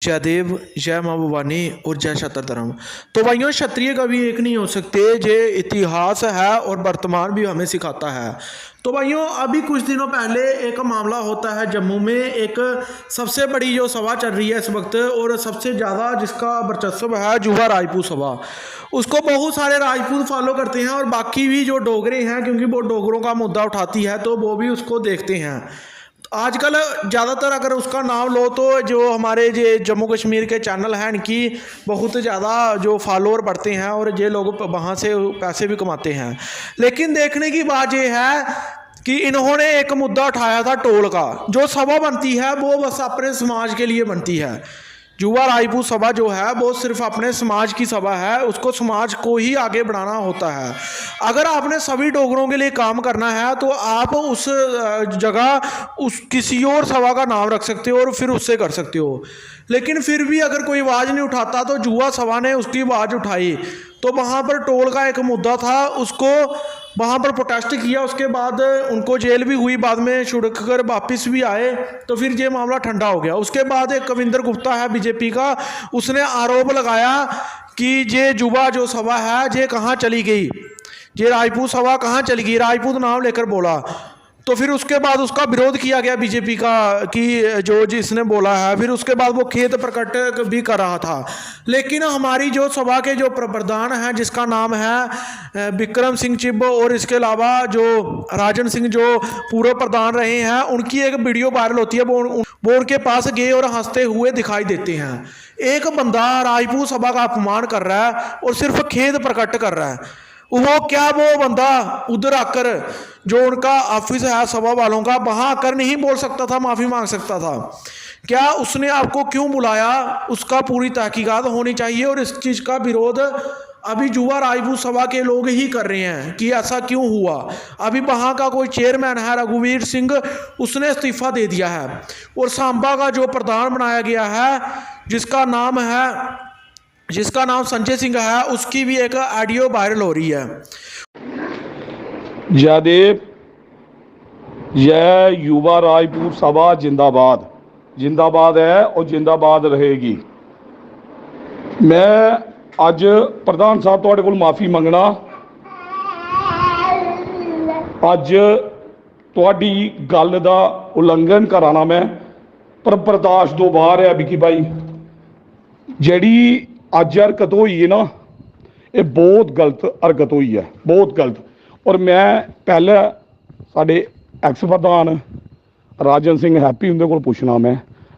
जय देव, जय माँ भवानी और जय क्षत्र धर्म। तो भाइयों, क्षत्रिय कभी एक नहीं हो सकते। ये इतिहास है और वर्तमान भी हमें सिखाता है। तो भाइयों, अभी कुछ दिनों पहले एक मामला होता है जम्मू में। एक सबसे बड़ी जो सभा चल रही है इस वक्त और सबसे ज़्यादा जिसका वर्चस्व है, युवा राजपूत सभा। उसको बहुत सारे राजपूत फॉलो करते हैं और बाकी भी जो डोगरे हैं, क्योंकि वो डोगरों का मुद्दा उठाती है तो वो भी उसको देखते हैं। आजकल ज़्यादातर अगर उसका नाम लो तो जो हमारे ये जम्मू कश्मीर के चैनल हैं, इनकी बहुत ज़्यादा जो फॉलोअर बढ़ते हैं और ये लोग वहाँ से पैसे भी कमाते हैं। लेकिन देखने की बात ये है कि इन्होंने एक मुद्दा उठाया था टोल का। जो सभा बनती है वो बस अपने समाज के लिए बनती है। युवा राजपूत सभा जो है वो सिर्फ अपने समाज की सभा है, उसको समाज को ही आगे बढ़ाना होता है। अगर आपने सभी डोगरों के लिए काम करना है तो आप उस जगह उस किसी और सभा का नाम रख सकते हो और फिर उससे कर सकते हो। लेकिन फिर भी अगर कोई आवाज़ नहीं उठाता तो युवा सभा ने उसकी आवाज़ उठाई। तो वहाँ पर टोल का एक मुद्दा था, उसको वहाँ पर प्रोटेस्ट किया। उसके बाद उनको जेल भी हुई, बाद में छुड़क कर वापस भी आए। तो फिर ये मामला ठंडा हो गया। उसके बाद एक कविंदर गुप्ता है बीजेपी का, उसने आरोप लगाया कि ये युवा जो सभा है ये कहाँ चली गई, ये राजपूत सभा कहाँ चली गई, राजपूत नाम लेकर बोला। तो फिर उसके बाद उसका विरोध किया गया बीजेपी का कि जो जिसने बोला है। फिर उसके बाद वो खेत प्रकट भी कर रहा था। लेकिन हमारी जो सभा के जो प्रधान हैं, जिसका नाम है विक्रम सिंह चिब, और इसके अलावा जो राजन सिंह जो पूर्व प्रधान रहे हैं, उनकी एक वीडियो वायरल होती है। वो उनके पास गए और हंसते हुए दिखाई देते हैं। एक बंदा राजपूत सभा का अपमान कर रहा है और सिर्फ खेद प्रकट कर रहा है। वो क्या, वो बंदा उधर आकर जो उनका ऑफिस है सभा वालों का, वहां आकर नहीं बोल सकता था, माफी मांग सकता था? क्या उसने आपको क्यों बुलाया, उसका पूरी तहकीकात होनी चाहिए। और इस चीज का विरोध अभी युवा राजपूत सभा के लोग ही कर रहे हैं कि ऐसा क्यों हुआ। अभी वहां का कोई चेयरमैन है रघुवीर सिंह, उसने इस्तीफा दे दिया है। और सांबा का जो प्रधान बनाया गया है, जिसका नाम संजय सिंह है, उसकी भी एक ऑडियो वायरल हो रही है। जयदेव, यह युवा राजपूत सभा जिंदाबाद जिंदाबाद है और जिंदाबाद रहेगी। मैं अज प्रधान साहब तुहाडे कोल माफ़ी मंगना। अज तुहाडी गल दा उल्लंघन कराना मैं, पर बर्दाश्त तो बाहर है। विकी भाई, जिहड़ी अज हरकत हुई है ना, ये बहुत गलत हरकत हुई है, बहुत गलत। और मैं पहले साडे एक्स प्रधान राजन सिंह हैप्पी उनके कोल पुछना, मैं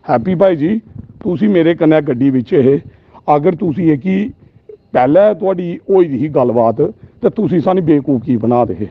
हैप्पी भाई जी, तुसी मेरे कन्नै गड्डी विच है, अगर तुसी एक ही पहले तुहाडी होई दी गलबात तो तुसी सानू बेवकूफ की बना दे।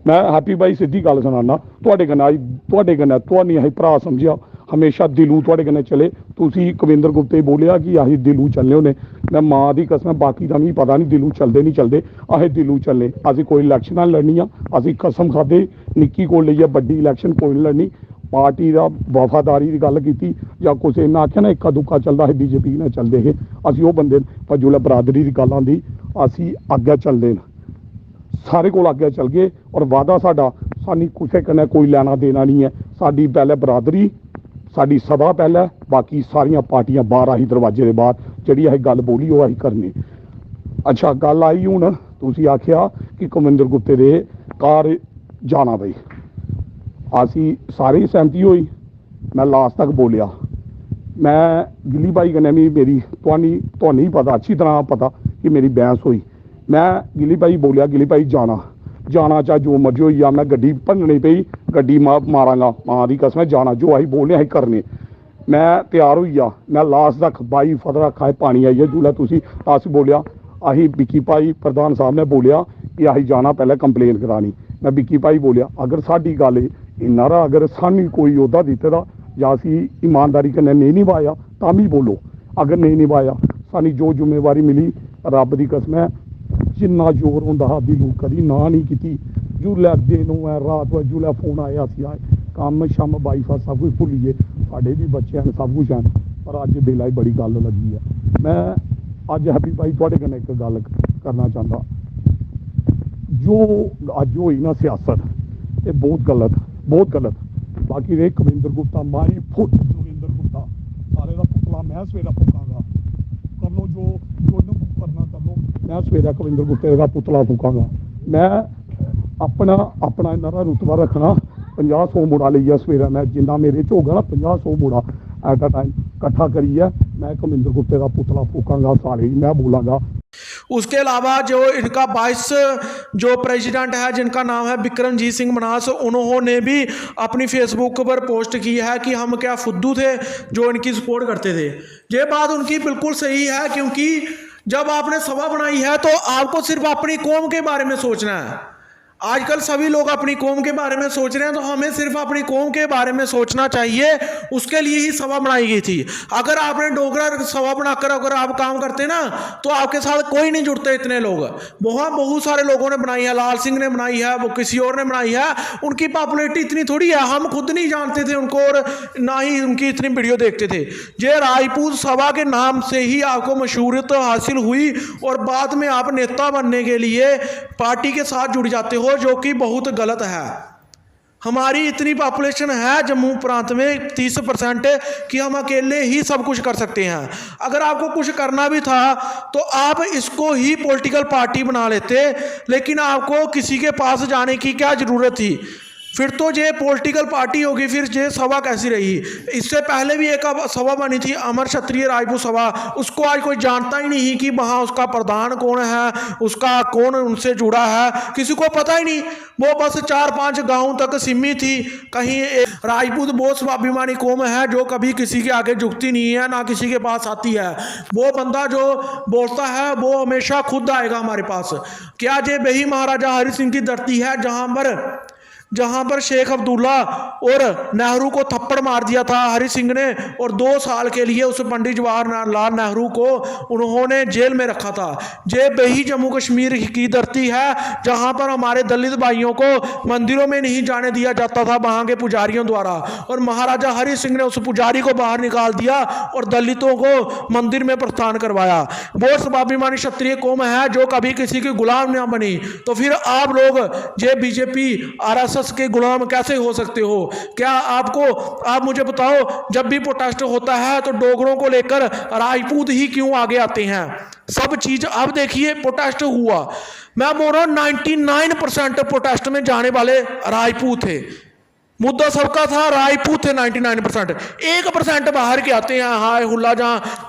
मैं हैप्पी भाई सीधी गल सुनाना, तुहाडे कन्नै तुहानी असीं भरा समझिया, हमेशा दिलों तुहाडे कन्नै चले। तुसी कविंदर गुप्ते बोलिया कि असीं दिलों चलने होने, मैं माँ की कसम, बाकी का नहीं पता नहीं दिलों चलते नहीं चलते, असीं दिलों चलने। असीं कोई इलैक्शन लड़नी आ, असीं कसम खादे निक्की को लेइयै बड्डी इलैक्शन कोई नहीं लड़नी। पार्टी का वफादारी की गल की या कुछ इन्ना आख्या ना इक्का दुक्का चलता है, बीजेपी ने चलते है, असीं वो बंदे। पर जिसलै बरादरी की गल आती, असीं अग्गै चलते हैं, सारे को अग्गै चल गए। और वादा साडा, सानू किसी कन्नै कोई लेना देना नहीं है। साडी पहले बरादरी, साडी सभा पहले, बाकी सारिया पार्टियां बाहर आई दरवाजे के बाहर। जिहड़ी असीं गल बोली वो असीं करनी। अच्छा, गल आई हुण तुसीं आखिया कि कविंदर गुप्ते दे घर जाना, बई असीं सारी सहमति होई। मैं लास्ट तक बोलिया, मैं गिली भाई कन्नै भी मेरी तुहानू ही पता, अच्छी तरह पता कि मेरी बहस हुई। मैं गिली भाई बोलिया, गिली भाई जाना चाहे जो मर्जी होई जा, मैं गड्डी भननी पई, गड्डी मारांगा, मां की कसम जाना, जो असीं बोलने असीं करने। मैं तैयार होई जा, मैं लास्ट तक बाई फदरा खाए पानी आई है। जुल्लै तुसीं अस बोलिया, असीं विकी भाई प्रधान साहब ने बोलिया कि असीं जाना पहले कंप्लेन करानी। मैं विकी भाई बोलिया, अगर साडी गल इन्ना अगर सानू कोई ओहदा दित्ते दा जां असीं ईमानदारी कन्नै नहीं निभाया तां भी बोलो, अगर नहीं निभाया सानू जो जिम्मेवारी मिली, रब की कसम है जिन्ना जोर होंदा हा दिलों कदी ना नहीं की। जुल्लै दिन होऐ रात होऐ, जुल्लै फोन आए असीं आए, कम शम वाईफा सब कुछ भुल्लिए, साढ़े भी बच्चे हैं, सब कुछ हैं। पर अज दिल च बड़ी गल लगी है। मैं अज हैप्पी भाई तुहाडे कन्नै एक गल करना चाहता, जो अज होई ना सियासत, ये बहुत गलत। बाकी रहे कविंदर गुप्ता, माई फुट कविंदर गुप्ता, सारे का पुतला पुतला मैं सवेरा फूकांगा, कर लो जो करना कर लो, मैं सवेरा कविंदर गुट्टे का पुतला फूकांगा। मैं अपना इन्हां दा रुतबा रखना 50-100 मुड़ा लेइयै सवेरा मैं जिन्ना मेरे च होगा ना 50-100 मुड़ा एट अ टाइम कट्ठा करिए मैं कविंदर गुट्टे का पुतला फूकांगा, सारे मैं बोलांगा। उसके अलावा जो इनका वाइस जो प्रेसिडेंट है जिनका नाम है बिक्रमजीत सिंह मनास, उन्होंने भी अपनी फेसबुक पर पोस्ट की है कि हम क्या फुद्दू थे जो इनकी सपोर्ट करते थे। ये बात उनकी बिल्कुल सही है, क्योंकि जब आपने सभा बनाई है तो आपको सिर्फ अपनी कौम के बारे में सोचना है। आजकल सभी लोग अपनी कौम के बारे में सोच रहे हैं, तो हमें सिर्फ अपनी कौम के बारे में सोचना चाहिए। उसके लिए ही सभा बनाई गई थी। अगर आपने डोगरा सभा बनाकर अगर आप काम करते ना तो आपके साथ कोई नहीं जुड़ते इतने लोग। बहुत सारे लोगों ने बनाई है, लाल सिंह ने बनाई है, वो किसी और ने बनाई है। उनकी पॉपुलैरिटी इतनी थोड़ी है, हम खुद नहीं जानते थे उनको और ना ही उनकी इतनी वीडियो देखते थे। ये राजपूत सभा के नाम से ही आपको मशहूरियत हासिल हुई और बाद में आप नेता बनने के लिए पार्टी के साथ जुड़ जाते हो, जो कि बहुत गलत है। हमारी इतनी पॉपुलेशन है जम्मू प्रांत में 30% कि हम अकेले ही सब कुछ कर सकते हैं। अगर आपको कुछ करना भी था तो आप इसको ही पॉलिटिकल पार्टी बना लेते, लेकिन आपको किसी के पास जाने की क्या ज़रूरत थी? फिर तो ये पॉलिटिकल पार्टी होगी, फिर ये सभा कैसी रही? इससे पहले भी एक सभा बनी थी अमर क्षत्रिय राजपूत सभा, उसको आज कोई जानता ही नहीं कि वहाँ उसका प्रधान कौन है, उसका कौन उनसे जुड़ा है, किसी को पता ही नहीं। वो बस 4-5 गाँव तक सीमित थी। कहीं राजपूत बहुत स्वाभिमानी कौम है जो कभी किसी के आगे झुकती नहीं है, ना किसी के पास आती है। वो बंदा जो बोलता है वो हमेशा खुद आएगा हमारे पास। क्या ये वही महाराजा हरि सिंह की धरती है जहां पर शेख अब्दुल्ला और नेहरू को थप्पड़ मार दिया था हरि सिंह ने, और 2 साल के लिए उस पंडित जवाहरलाल नेहरू को उन्होंने जेल में रखा था? ये वही जम्मू कश्मीर की धरती है जहां पर हमारे दलित भाइयों को मंदिरों में नहीं जाने दिया जाता था वहां के पुजारियों द्वारा, और महाराजा हरि सिंह ने उस पुजारी को बाहर निकाल दिया और दलितों को मंदिर में प्रस्थान करवाया। वो स्वाभिमानी क्षत्रिय कौम है जो कभी किसी की गुलाम न बनी। तो फिर आप लोग ये बीजेपी RSS के गुलाम कैसे हो सकते हो? क्या आप मुझे बताओ, जब भी प्रोटेस्ट होता है तो डोगरों को लेकर राजपूत ही क्यों आगे आते हैं? सब चीज अब देखिए, प्रोटेस्ट हुआ, मैं बोल रहा हूं 99% प्रोटेस्ट में जाने वाले राजपूत थे। मुद्दा सबका था, राजपूत थे 99%। 1% बाहर के आते हैं, हाय हुल्ला जहाँ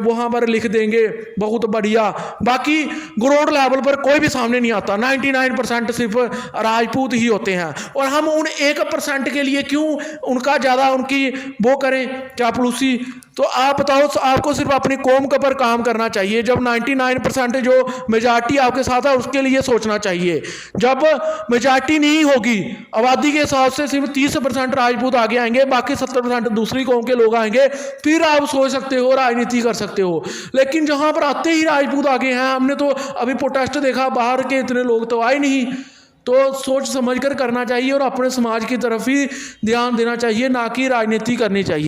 वहाँ पर लिख देंगे बहुत बढ़िया, बाकी ग्राउंड लेवल पर कोई भी सामने नहीं आता। 99% सिर्फ राजपूत ही होते हैं, और हम उन 1% के लिए क्यों उनका ज़्यादा उनकी वो करें चापलूसी? तो आप बताओ, आपको सिर्फ अपनी कौम के पर काम करना चाहिए। जब 99% जो मेजॉरिटी आपके साथ है उसके लिए सोचना चाहिए। जब मेजॉरिटी नहीं होगी, आबादी के हिसाब से सिर्फ 30% राजपूत आगे आएंगे, बाकी 70% दूसरी कौम के लोग आएंगे, फिर आप सोच सकते हो, राजनीति कर सकते हो। लेकिन जहां पर आते ही राजपूत आगे हैं, हमने तो अभी प्रोटेस्ट देखा, बाहर के इतने लोग तो आए नहीं। तो सोच समझ कर करना चाहिए और अपने समाज की तरफ ही ध्यान देना चाहिए, ना कि राजनीति करनी चाहिए।